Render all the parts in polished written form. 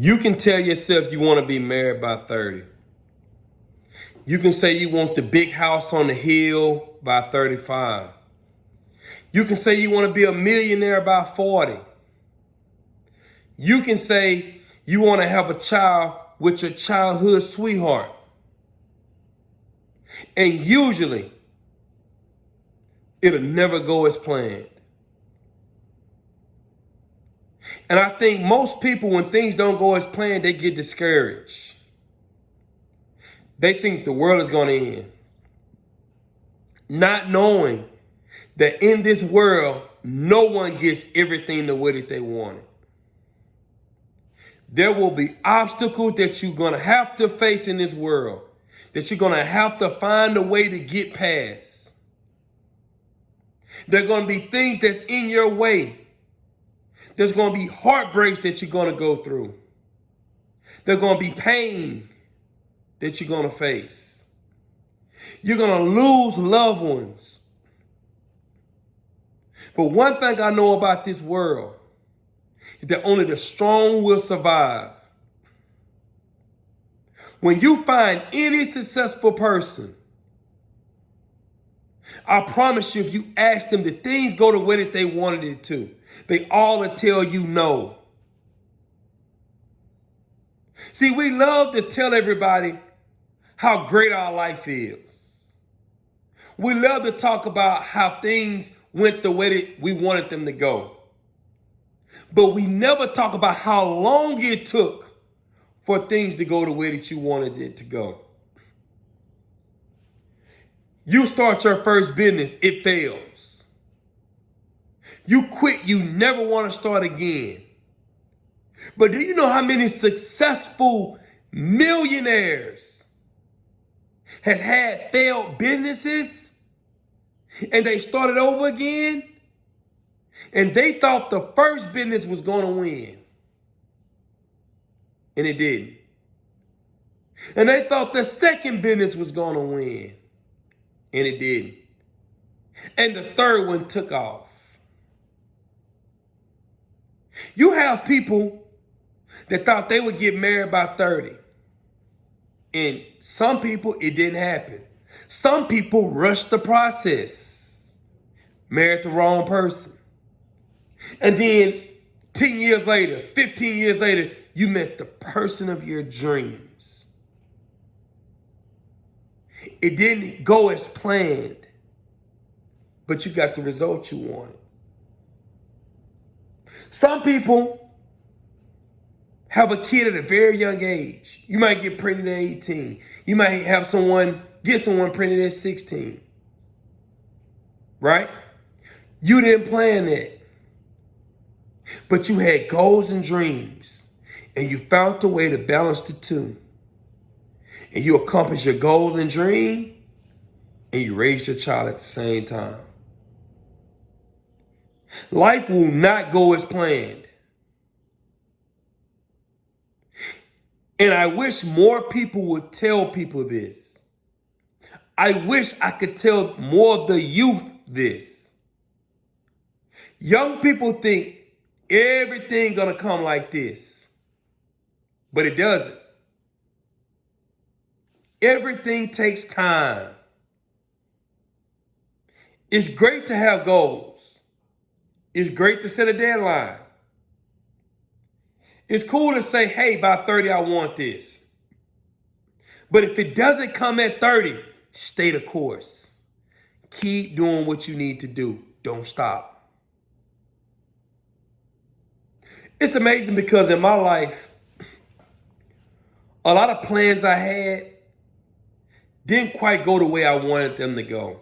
You can tell yourself you want to be married by 30. You can say you want the big house on the hill by 35. You can say you want to be a millionaire by 40. You can say you want to have a child with your childhood sweetheart. And usually, it'll never go as planned. And I think most people, when things don't go as planned, they get discouraged. They think the world is going to end. Not knowing that in this world, no one gets everything the way that they want it. There will be obstacles that you're going to have to face in this world, that you're going to have to find a way to get past. There are going to be things that's in your way. There's going to be heartbreaks that you're going to go through. There's going to be pain that you're going to face. You're going to lose loved ones. But one thing I know about this world is that only the strong will survive. When you find any successful person, I promise you, if you ask them, did things go the way that they wanted it to? They all will tell you no. See, we love to tell everybody how great our life is. We love to talk about how things went the way that we wanted them to go. But we never talk about how long it took for things to go the way that you wanted it to go. You start your first business, it fails. You quit, you never want to start again. But do you know how many successful millionaires has had failed businesses and they started over again? And they thought the first business was going to win. And it didn't. And they thought the second business was going to win. And it didn't. And the third one took off. You have people that thought they would get married by 30. And some people, it didn't happen. Some people rushed the process. Married the wrong person. And then 10 years later, 15 years later, you met the person of your dreams. It didn't go as planned, but you got the result you wanted. Some people have a kid at a very young age. You might get pregnant at 18. You might get someone pregnant at 16. Right? You didn't plan that. But you had goals and dreams, and you found a way to balance the two. And you accomplished your goal and dream, and you raised your child at the same time. Life will not go as planned. And I wish more people would tell people this. I wish I could tell more of the youth this. Young people think everything gonna come like this, but it doesn't. Everything takes time. It's great to have goals. It's great to set a deadline. It's cool to say, hey, by 30, I want this. But if it doesn't come at 30, stay the course. Keep doing what you need to do. Don't stop. It's amazing because in my life, a lot of plans I had didn't quite go the way I wanted them to go.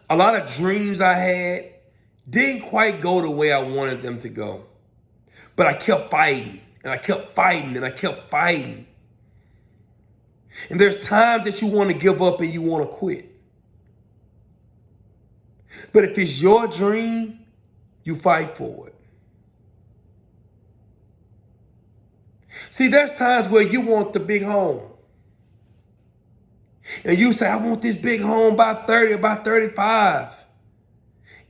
A lot of dreams I had didn't quite go the way I wanted them to go. But I kept fighting, and I kept fighting, and I kept fighting. And there's times that you want to give up and you want to quit. But if it's your dream, you fight for it. See, there's times where you want the big home. And you say, I want this big home by 30 or by 35.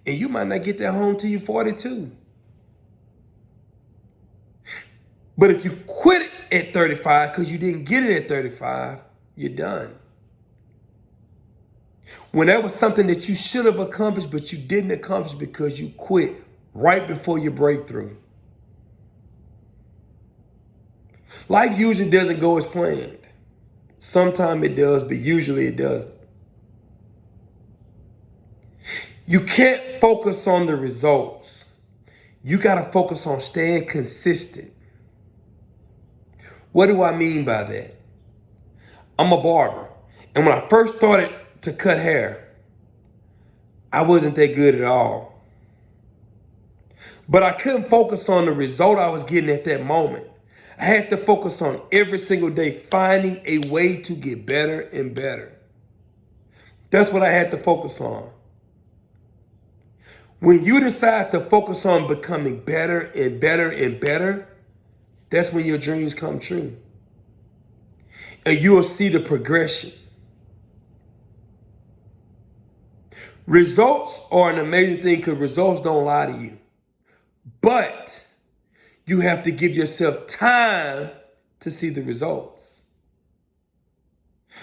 And you might not get that home till you're 42. But if you quit at 35 because you didn't get it at 35, you're done. When that was something that you should have accomplished, but you didn't accomplish because you quit right before your breakthrough. Life usually doesn't go as planned. Sometimes it does, but usually it doesn't. You can't focus on the results. You got to focus on staying consistent. What do I mean by that? I'm a barber. And when I first started to cut hair, I wasn't that good at all. But I couldn't focus on the result I was getting at that moment. I had to focus on every single day finding a way to get better and better. That's what I had to focus on. When you decide to focus on becoming better and better and better, that's when your dreams come true. And you'll see the progression. Results are an amazing thing because results don't lie to you. But you have to give yourself time to see the results.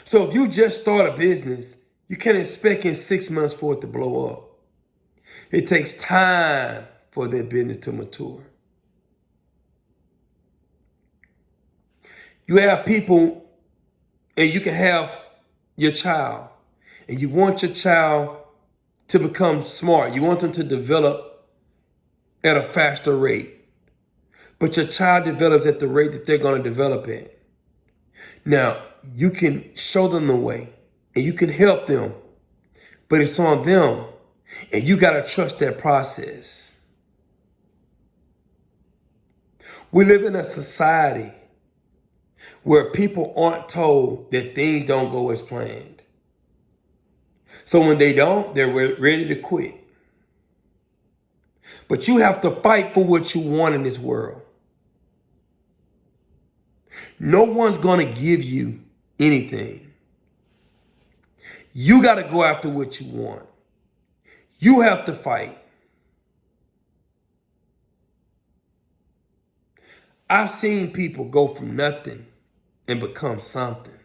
So if you just start a business, you can't expect in 6 months for it to blow up. It takes time for that business to mature. You have people, and you can have your child, and you want your child to become smart. You want them to develop at a faster rate. But your child develops at the rate that they're going to develop at. Now, you can show them the way, and you can help them, but it's on them. And you got to trust that process. We live in a society where people aren't told that things don't go as planned. So when they don't, they're ready to quit. But you have to fight for what you want in this world. No one's going to give you anything. You got to go after what you want. You have to fight. I've seen people go from nothing and become something.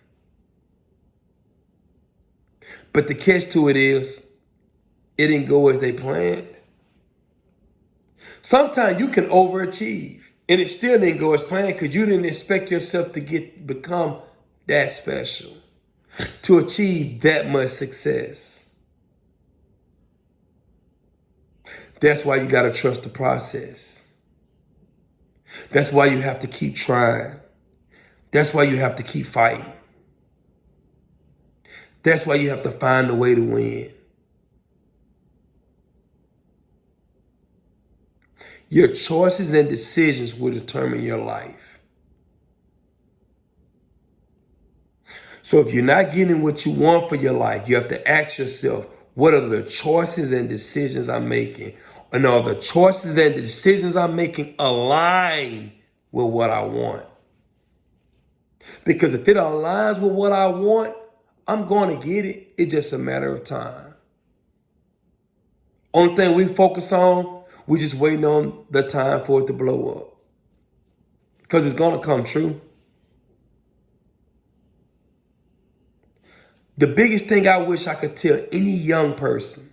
But the catch to it is, it didn't go as they planned. Sometimes you can overachieve and it still didn't go as planned because you didn't expect yourself to become that special, to achieve that much success. That's why you got to trust the process. That's why you have to keep trying. That's why you have to keep fighting. That's why you have to find a way to win. Your choices and decisions will determine your life. So if you're not getting what you want for your life, you have to ask yourself, what are the choices and decisions I'm making? And are the choices and the decisions I'm making align with what I want? Because if it aligns with what I want, I'm going to get it. It's just a matter of time. Only thing we focus on, we're just waiting on the time for it to blow up. Because it's going to come true. The biggest thing I wish I could tell any young person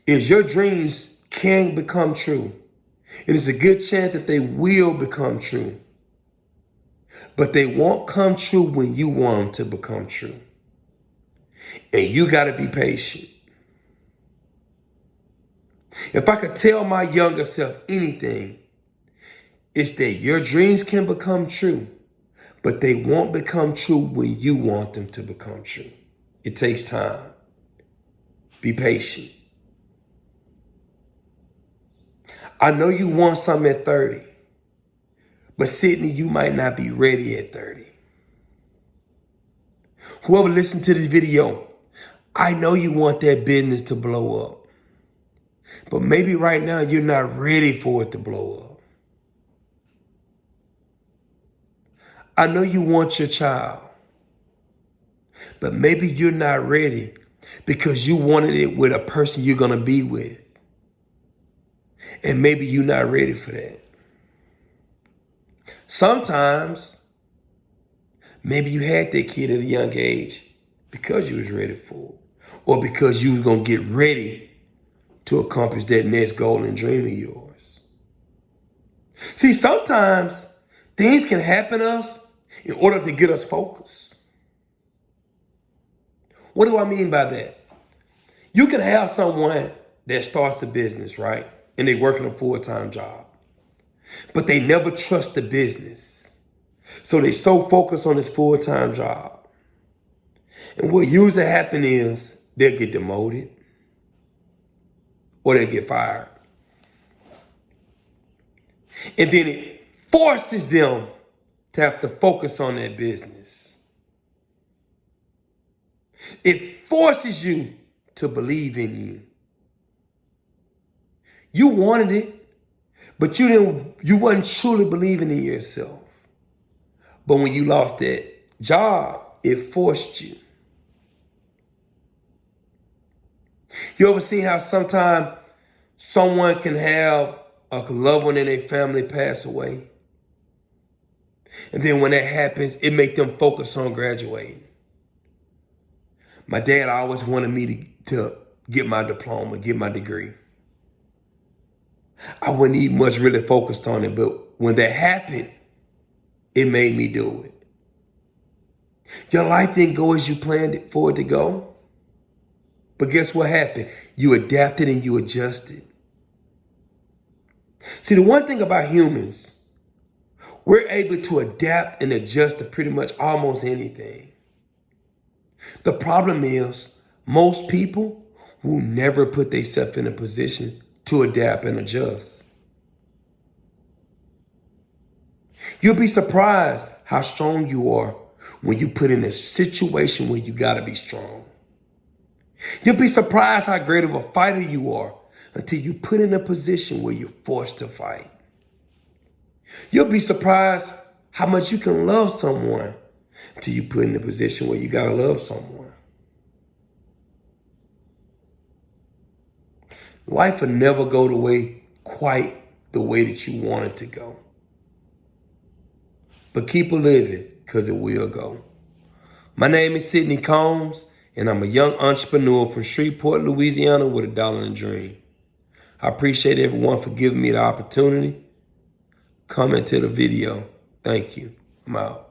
is your dreams can become true. And it's a good chance that they will become true. But they won't come true when you want them to become true. And you got to be patient. If I could tell my younger self anything, it's that your dreams can become true, but they won't become true when you want them to become true. It takes time. Be patient. I know you want something at 30, but Sidney, you might not be ready at 30. Whoever listened to this video, I know you want that business to blow up, but maybe right now you're not ready for it to blow up. I know you want your child, but maybe you're not ready because you wanted it with a person you're going to be with. And maybe you're not ready for that. Sometimes, maybe you had that kid at a young age because you was ready for it, or because you was going to get ready to accomplish that next goal and dream of yours. See, sometimes things can happen to us in order to get us focused. What do I mean by that? You can have someone that starts a business, right? And they working a full-time job, but they never trust the business. So they so focused on this full-time job. And what usually happens is they'll get demoted or they'll get fired. And then it forces them to have to focus on their business. It forces you to believe in you. You wanted it, but you wasn't truly believing in yourself. But when you lost that job, it forced you. You ever seen how sometimes someone can have a loved one in their family pass away? And then when that happens, it makes them focus on graduating. My dad always wanted me to get my diploma, get my degree. I wasn't even much really focused on it, but when that happened, it made me do it. Your life didn't go as you planned it for it to go. But guess what happened? You adapted and you adjusted. See, the one thing about humans, we're able to adapt and adjust to pretty much almost anything. The problem is, most people will never put themselves in a position to adapt and adjust. You'll be surprised how strong you are when you put in a situation where you gotta be strong. You'll be surprised how great of a fighter you are until you put in a position where you're forced to fight. You'll be surprised how much you can love someone until you put in a position where you gotta love someone. Life will never go quite the way that you want it to go. But keep living, because it will go. My name is Sidney Combs, and I'm a young entrepreneur from Shreveport, Louisiana with $1 and a dream. I appreciate everyone for giving me the opportunity. Comment to the video. Thank you. I'm out.